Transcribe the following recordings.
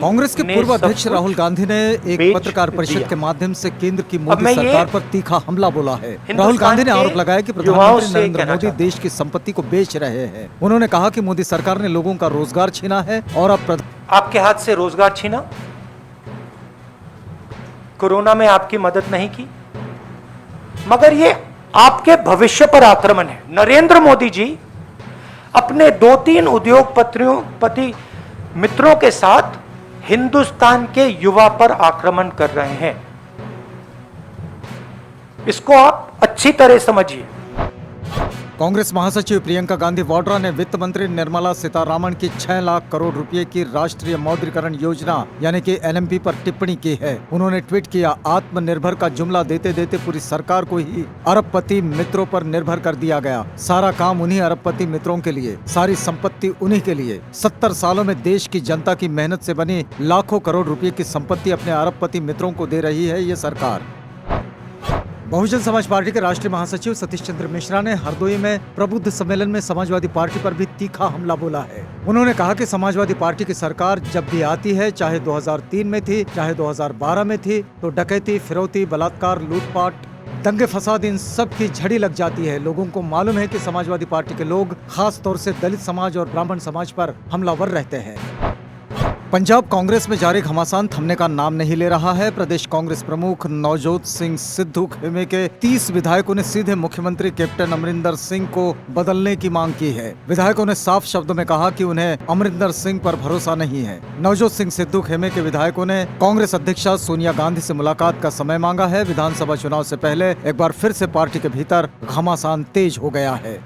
कांग्रेस के पूर्व अध्यक्ष राहुल गांधी ने एक पत्रकार परिषद के माध्यम से केंद्र की मोदी सरकार पर तीखा हमला बोला है। राहुल गांधी ने आरोप लगाया कि प्रधानमंत्री नरेंद्र मोदी देश की संपत्ति को बेच रहे हैं। उन्होंने कहा कि मोदी सरकार ने लोगों का रोजगार छीना है और अब आपके हाथ से रोजगार छीना, कोरोना में आपकी मदद नहीं की, मगर ये आपके भविष्य पर आक्रमण है। नरेंद्र मोदी जी अपने 2-3 उद्योगपति मित्रों के साथ हिंदुस्तान के युवा पर आक्रमण कर रहे हैं। इसको आप अच्छी तरह समझिए। कांग्रेस महासचिव प्रियंका गांधी वाड्रा ने वित्त मंत्री निर्मला सीतारामन की 6 लाख करोड़ रुपए की राष्ट्रीय मौद्रीकरण योजना यानी कि एलएमपी पर टिप्पणी की है। उन्होंने ट्वीट किया, आत्मनिर्भर का जुमला देते देते पूरी सरकार को ही अरबपति मित्रों पर निर्भर कर दिया गया। सारा काम उन्हीं अरबपति मित्रों के लिए, सारी संपत्ति उन्हीं के लिए। 70 सालों में देश की जनता की मेहनत से बनी लाखों करोड़ रुपए की संपत्ति अपने अरबपति मित्रों को दे रही है ये सरकार। बहुजन समाज पार्टी के राष्ट्रीय महासचिव सतीश चंद्र मिश्रा ने हरदोई में प्रबुद्ध सम्मेलन में समाजवादी पार्टी पर भी तीखा हमला बोला है। उन्होंने कहा कि समाजवादी पार्टी की सरकार जब भी आती है, चाहे 2003 में थी, चाहे 2012 में थी, तो डकैती, फिरौती, बलात्कार, लूटपाट, दंगे फसाद, इन सब की झड़ी लग जाती है। लोगों को मालूम है कि समाजवादी पार्टी के लोग खास तौर से दलित समाज और ब्राह्मण समाज पर हमलावर रहते हैं। पंजाब कांग्रेस में जारी घमासान थमने का नाम नहीं ले रहा है। प्रदेश कांग्रेस प्रमुख नवजोत सिंह सिद्धू खेमे के 30 विधायकों ने सीधे मुख्यमंत्री कैप्टन अमरिंदर सिंह को बदलने की मांग की है। विधायकों ने साफ शब्दों में कहा कि उन्हें अमरिंदर सिंह पर भरोसा नहीं है। नवजोत सिंह सिद्धू खेमे के विधायकों ने कांग्रेस अध्यक्षा सोनिया गांधी से मुलाकात का समय मांगा है। विधानसभा चुनाव से पहले एक बार फिर से पार्टी के भीतर घमासान तेज हो गया है।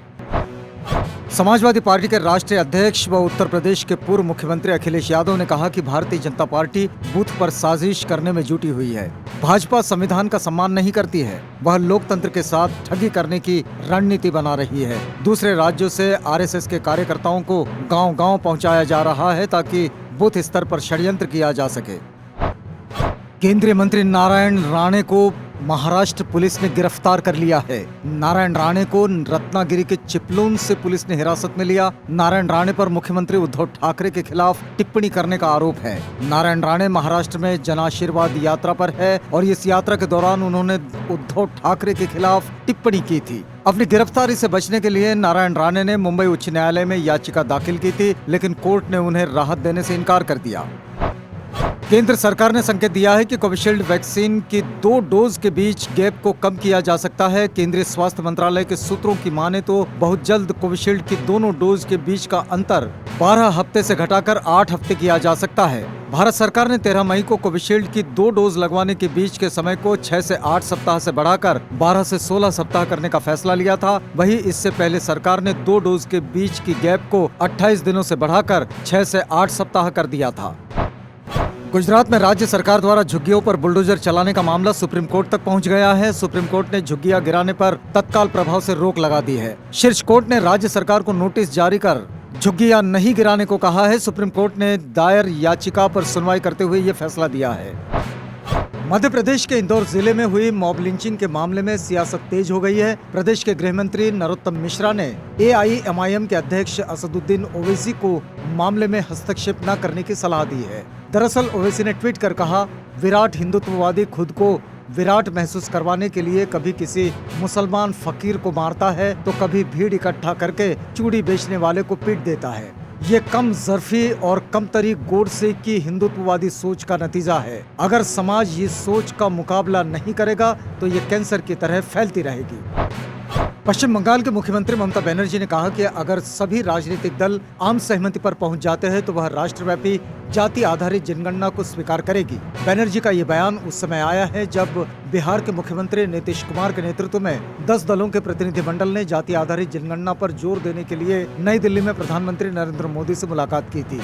समाजवादी पार्टी के राष्ट्रीय अध्यक्ष व उत्तर प्रदेश के पूर्व मुख्यमंत्री अखिलेश यादव ने कहा कि भारतीय जनता पार्टी बूथ पर साजिश करने में जुटी हुई है। भाजपा संविधान का सम्मान नहीं करती है, वह लोकतंत्र के साथ ठगी करने की रणनीति बना रही है। दूसरे राज्यों से आरएसएस के कार्यकर्ताओं को गांव-गांव पहुंचाया जा रहा है ताकि बूथ स्तर पर षड्यंत्र किया जा सके। केंद्रीय मंत्री नारायण राणे को महाराष्ट्र पुलिस ने गिरफ्तार कर लिया है। नारायण राणे को रत्नागिरी के चिपलून से पुलिस ने हिरासत में लिया। नारायण राणे पर मुख्यमंत्री उद्धव ठाकरे के खिलाफ टिप्पणी करने का आरोप है। नारायण राणे महाराष्ट्र में जनाशीर्वाद यात्रा पर है और इस यात्रा के दौरान उन्होंने उद्धव ठाकरे के खिलाफ टिप्पणी की थी। अपनी गिरफ्तारी से बचने के लिए नारायण राणे ने मुंबई उच्च न्यायालय में याचिका दाखिल की थी, लेकिन कोर्ट ने उन्हें राहत देने से इनकार कर दिया। केंद्र सरकार ने संकेत दिया है कि कोविशील्ड वैक्सीन की 2 डोज के बीच गैप को कम किया जा सकता है। केंद्रीय स्वास्थ्य मंत्रालय के सूत्रों की माने तो बहुत जल्द कोविशील्ड की दोनों डोज के बीच का अंतर 12 हफ्ते से घटाकर 8 हफ्ते किया जा सकता है। भारत सरकार ने 13 मई को कोविशील्ड की 2 डोज लगवाने के बीच के समय को 6 से 8 सप्ताह से बढ़ाकर 12 से 16 सप्ताह करने का फैसला लिया था। वहीं इससे पहले सरकार ने 2 डोज के बीच की गैप को 28 दिनों से बढ़ाकर 6 से 8 सप्ताह कर दिया था। गुजरात में राज्य सरकार द्वारा झुग्गियों पर बुलडोजर चलाने का मामला सुप्रीम कोर्ट तक पहुंच गया है। सुप्रीम कोर्ट ने झुग्गियां गिराने पर तत्काल प्रभाव से रोक लगा दी है। शीर्ष कोर्ट ने राज्य सरकार को नोटिस जारी कर झुग्गियां नहीं गिराने को कहा है। सुप्रीम कोर्ट ने दायर याचिका पर सुनवाई करते हुए ये फैसला दिया है। मध्य प्रदेश के इंदौर जिले में हुई मॉब लिंचिंग के मामले में सियासत तेज हो गई है। प्रदेश के गृह मंत्री नरोत्तम मिश्रा ने AIMIM के अध्यक्ष असदुद्दीन ओवैसी को मामले में हस्तक्षेप न करने की सलाह दी है। दरअसल ओवैसी ने ट्वीट कर कहा, विराट हिंदुत्ववादी खुद को विराट महसूस करवाने के लिए कभी किसी मुसलमान फकीर को मारता है तो कभी भीड़ इकट्ठा करके चूड़ी बेचने वाले को पीट देता है। ये कम ज़र्फी और कमतरी गोडसे की हिंदुत्ववादी सोच का नतीजा है। अगर समाज ये सोच का मुकाबला नहीं करेगा तो ये कैंसर की तरह फैलती रहेगी। पश्चिम बंगाल के मुख्यमंत्री ममता बनर्जी ने कहा कि अगर सभी राजनीतिक दल आम सहमति पर पहुंच जाते हैं तो वह राष्ट्रव्यापी जाति आधारित जनगणना को स्वीकार करेगी। बनर्जी का ये बयान उस समय आया है जब बिहार के मुख्यमंत्री नीतीश कुमार के नेतृत्व में 10 दलों के प्रतिनिधिमंडल ने जाति आधारित जनगणना पर जोर देने के लिए नई दिल्ली में प्रधानमंत्री नरेंद्र मोदी से मुलाकात की थी।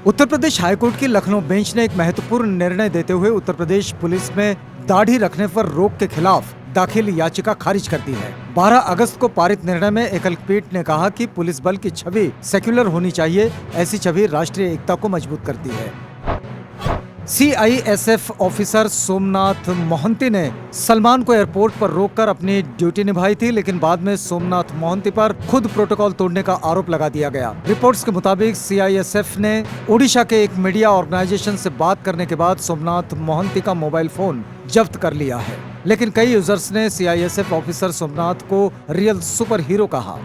उत्तर प्रदेश हाईकोर्ट की लखनऊ बेंच ने एक महत्वपूर्ण निर्णय देते हुए उत्तर प्रदेश पुलिस में दाढ़ी रखने पर रोक के खिलाफ दाखिल याचिका खारिज कर दी है। 12 अगस्त को पारित निर्णय में एकल पीठ ने कहा कि पुलिस बल की छवि सेक्युलर होनी चाहिए। ऐसी छवि राष्ट्रीय एकता को मजबूत करती है। सीआईएसएफ ऑफिसर सोमनाथ मोहंती ने सलमान को एयरपोर्ट पर रोककर अपनी ड्यूटी निभाई थी, लेकिन बाद में सोमनाथ मोहंती पर खुद प्रोटोकॉल तोड़ने का आरोप लगा दिया गया। रिपोर्ट्स के मुताबिक सीआईएसएफ ने ओडिशा के एक मीडिया ऑर्गेनाइजेशन से बात करने के बाद सोमनाथ मोहंती का मोबाइल फोन जब्त कर लिया है, लेकिन कई यूजर्स ने सीआईएसएफ ऑफिसर सोमनाथ को रियल सुपर हीरो कहा।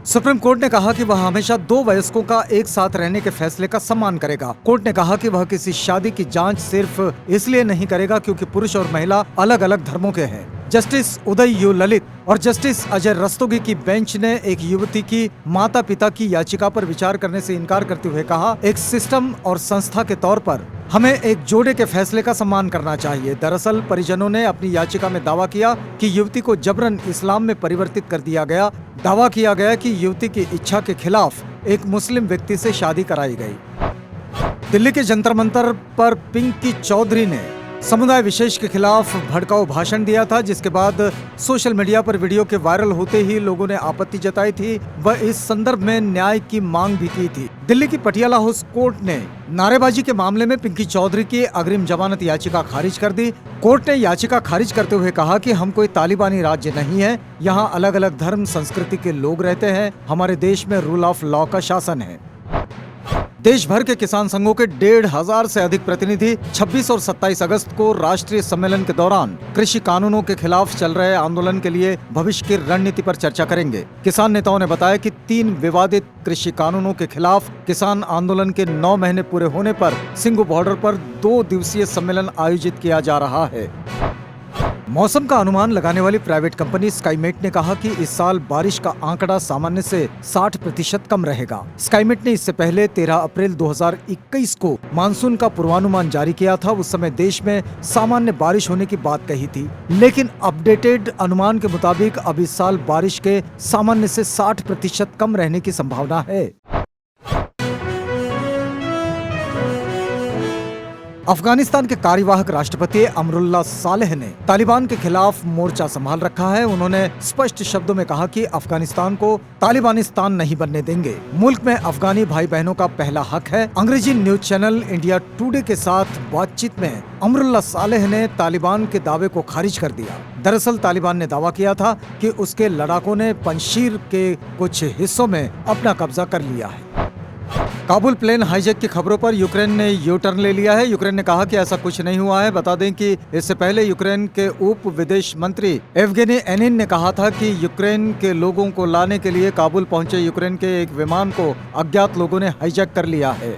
सुप्रीम कोर्ट ने कहा कि वह हमेशा दो वयस्कों का एक साथ रहने के फैसले का सम्मान करेगा। कोर्ट ने कहा कि वह किसी शादी की जांच सिर्फ इसलिए नहीं करेगा क्योंकि पुरुष और महिला अलग अलग धर्मों के हैं। जस्टिस उदय यू ललित और जस्टिस अजय रस्तोगी की बेंच ने एक युवती की माता पिता की याचिका पर विचार करने से इनकार करते हुए कहा, एक सिस्टम और संस्था के तौर पर हमें एक जोड़े के फैसले का सम्मान करना चाहिए। दरअसल परिजनों ने अपनी याचिका में दावा किया कि युवती को जबरन इस्लाम में परिवर्तित कर दिया गया। दावा किया गया कि युवती की इच्छा के खिलाफ एक मुस्लिम व्यक्ति से शादी कराई गई। दिल्ली के जंतर मंतर पर पिंकी चौधरी ने समुदाय विशेष के खिलाफ भड़काऊ भाषण दिया था, जिसके बाद सोशल मीडिया पर वीडियो के वायरल होते ही लोगों ने आपत्ति जताई थी। वह इस संदर्भ में न्याय की मांग भी की थी। दिल्ली की पटियाला हाउस कोर्ट ने नारेबाजी के मामले में पिंकी चौधरी की अग्रिम जमानत याचिका खारिज कर दी। कोर्ट ने याचिका खारिज करते हुए कहा कि हम कोई तालिबानी राज्य नहीं है, यहाँ अलग अलग धर्म संस्कृति के लोग रहते हैं, हमारे देश में रूल ऑफ लॉ का शासन है। देश भर के किसान संघों के 1,500 से अधिक प्रतिनिधि 26 और 27 अगस्त को राष्ट्रीय सम्मेलन के दौरान कृषि कानूनों के खिलाफ चल रहे आंदोलन के लिए भविष्य की रणनीति पर चर्चा करेंगे। किसान नेताओं ने बताया कि 3 विवादित कृषि कानूनों के खिलाफ किसान आंदोलन के 9 महीने पूरे होने पर सिंघू बॉर्डर पर 2 दिवसीय सम्मेलन आयोजित किया जा रहा है। मौसम का अनुमान लगाने वाली प्राइवेट कंपनी स्काईमेट ने कहा कि इस साल बारिश का आंकड़ा सामान्य से 60% कम रहेगा। स्काईमेट ने इससे पहले 13 अप्रैल 2021 को मानसून का पूर्वानुमान जारी किया था। उस समय देश में सामान्य बारिश होने की बात कही थी, लेकिन अपडेटेड अनुमान के मुताबिक अब इस साल बारिश के सामान्य से 60% कम रहने की संभावना है। अफगानिस्तान के कार्यवाहक राष्ट्रपति अमरुल्लाह सालेह ने तालिबान के खिलाफ मोर्चा संभाल रखा है। उन्होंने स्पष्ट शब्दों में कहा कि अफगानिस्तान को तालिबानिस्तान नहीं बनने देंगे। मुल्क में अफगानी भाई बहनों का पहला हक है। अंग्रेजी न्यूज चैनल इंडिया टुडे के साथ बातचीत में अमरुल्लाह सालेह ने तालिबान के दावे को खारिज कर दिया। दरअसल तालिबान ने दावा किया था कि उसके लड़ाकों ने पंजशीर के कुछ हिस्सों में अपना कब्जा कर लिया है। काबुल प्लेन हाईजैक की खबरों पर यूक्रेन ने यू टर्न ले लिया है। यूक्रेन ने कहा कि ऐसा कुछ नहीं हुआ है। बता दें कि इससे पहले यूक्रेन के उप विदेश मंत्री एवगेनी एनिन ने कहा था कि यूक्रेन के लोगों को लाने के लिए काबुल पहुंचे यूक्रेन के एक विमान को अज्ञात लोगों ने हाईजैक कर लिया है।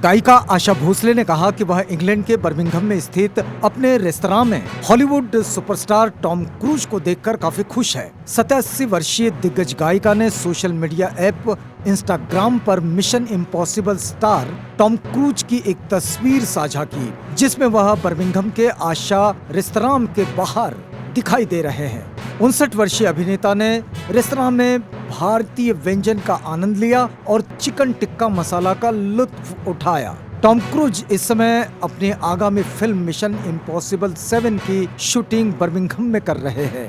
गायिका आशा भोसले ने कहा कि वह इंग्लैंड के बर्मिंघम में स्थित अपने रेस्तरां में हॉलीवुड सुपरस्टार टॉम क्रूज को देखकर काफी खुश है। 87 वर्षीय दिग्गज गायिका ने सोशल मीडिया ऐप इंस्टाग्राम पर mission impossible star Tom cruise की एक तस्वीर साझा की, जिसमें वह बर्मिंघम के आशा रेस्तरां के बाहर दिखाई दे रहे हैं। 59 वर्षीय अभिनेता ने रेस्तरां में भारतीय व्यंजन का आनंद लिया और चिकन टिक्का मसाला का लुत्फ उठाया। टॉम क्रूज इस समय अपनी आगामी फिल्म मिशन इम्पॉसिबल 7 की शूटिंग बर्मिंघम में कर रहे हैं।